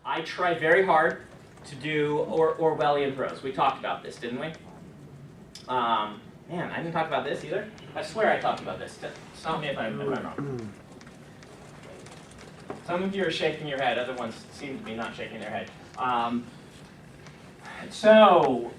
I try very hard to do Orwellian prose. We talked about this, didn't we? Man, I didn't talk about this either. I swear I talked about this. Stop me if I'm wrong. Some of you are shaking your head. Other ones seem to be not shaking their head. So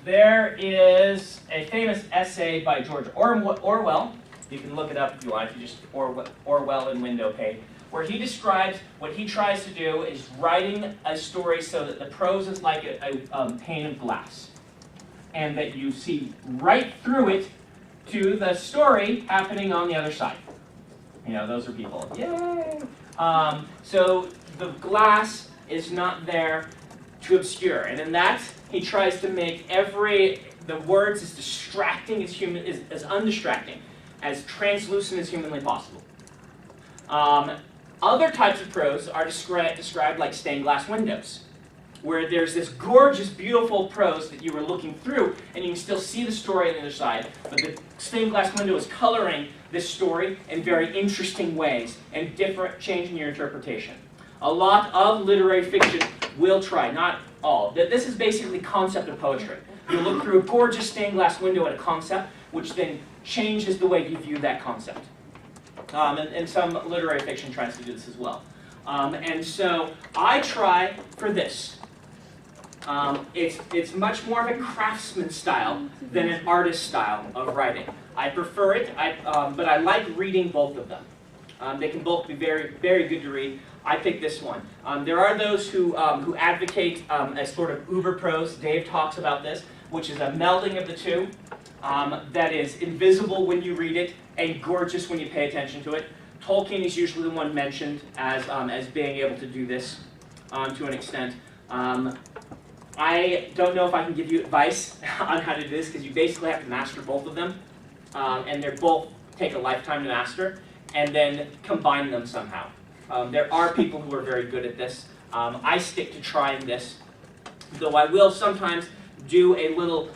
there is a famous essay by George Orwell. You can look it up if you want. If you just Orwell in window pane, where he describes what he tries to do is writing a story so that the prose is like a pane of glass, and that you see right through it to the story happening on the other side. You know, those are people. Yay! So the glass is not there to obscure, and in that he tries to make the words as distracting as as undistracting, as translucent as humanly possible. Other types of prose are described like stained glass windows, where there's this gorgeous, beautiful prose that you were looking through, and you can still see the story on the other side, but the stained glass window is coloring this story in very interesting ways and changing your interpretation. A lot of literary fiction will try, not all. This is basically concept of poetry. You look through a gorgeous stained glass window at a concept, which then changes the way you view that concept. And some literary fiction tries to do this as well. And so I try for this. It's much more of a craftsman style than an artist style of writing. I prefer it, but I like reading both of them. They can both be very, very good to read. I picked this one. There are those who advocate a sort of uber prose. Dave talks about this, which is a melding of the two that is invisible when you read it and gorgeous when you pay attention to it. Tolkien is usually the one mentioned as being able to do this to an extent. I don't know if I can give you advice on how to do this, because you basically have to master both of them, and they both take a lifetime to master, and then combine them somehow. There are people who are very good at this. I stick to trying this, though I will sometimes do a little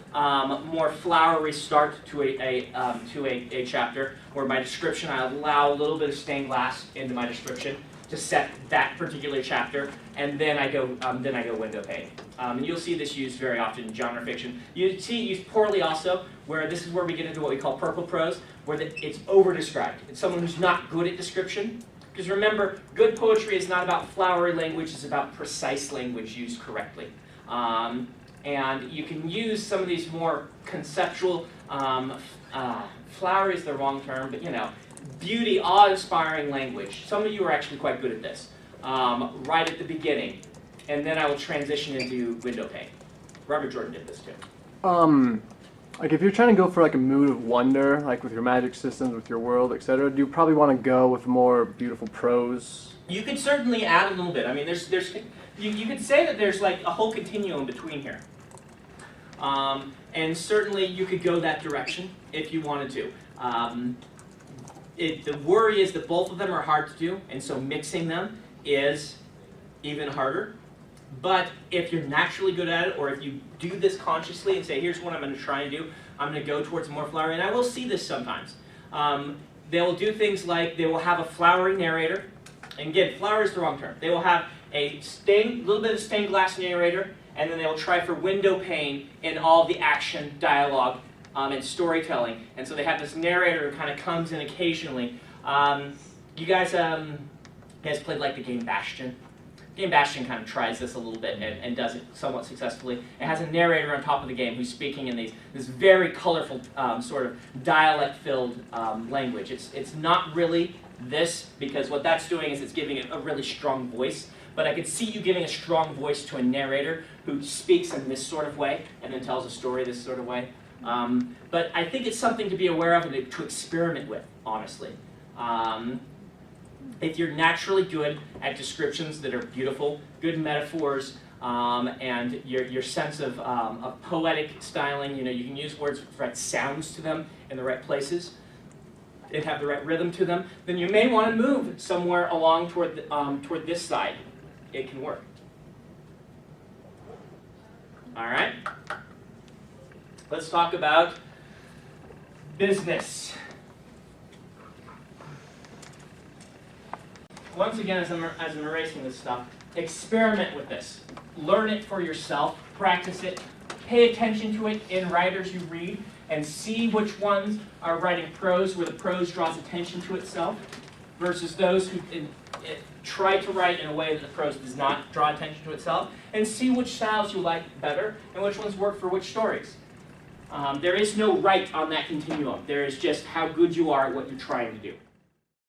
more flowery start to a chapter, where my description, I allow a little bit of stained glass into my description to set that particular chapter, and then I go window pane. And you'll see this used very often in genre fiction. You see it used poorly also, where this is where we get into what we call purple prose, where it's over-described. It's someone who's not good at description. Because remember, good poetry is not about flowery language, it's about precise language used correctly. And you can use some of these more conceptual, flowery is the wrong term, but you know, beauty, awe-inspiring language. Some of you are actually quite good at this, right at the beginning. And then I will transition into window pane. Robert Jordan did this too. Like if you're trying to go for like a mood of wonder, like with your magic systems, with your world, etc., do you probably want to go with more beautiful prose? You could certainly add a little bit. I mean, you could say that there's like a whole continuum between here. And certainly you could go that direction if you wanted to. The worry is that both of them are hard to do, and so mixing them is even harder. But if you're naturally good at it, or if you do this consciously and say, here's what I'm going to try and do, I'm going to go towards more flowery, and I will see this sometimes. They will do things like they will have a flowery narrator. And again, flowery is the wrong term. They will have a little bit of stained glass narrator, and then they will try for window pane in all the action, dialogue, and storytelling. And so they have this narrator who kind of comes in occasionally. You guys played like the game Bastion? Game Bastion kind of tries this a little bit and does it somewhat successfully. It has a narrator on top of the game who's speaking in this very colorful sort of dialect-filled language. It's not really this, because what that's doing is it's giving it a really strong voice. But I could see you giving a strong voice to a narrator who speaks in this sort of way and then tells a story this sort of way. But I think it's something to be aware of and to experiment with, honestly. If you're naturally good at descriptions that are beautiful, good metaphors, and your sense of poetic styling, you know, you can use words with the right sounds to them in the right places, and have the right rhythm to them, then you may want to move somewhere along toward this side. It can work. All right. Let's talk about business. once again, as I'm erasing this stuff, experiment with this. Learn it for yourself, practice it, pay attention to it in writers you read, and see which ones are writing prose where the prose draws attention to itself versus those who try to write in a way that the prose does not draw attention to itself, and see which styles you like better and which ones work for which stories. There is no right on that continuum. There is just how good you are at what you're trying to do.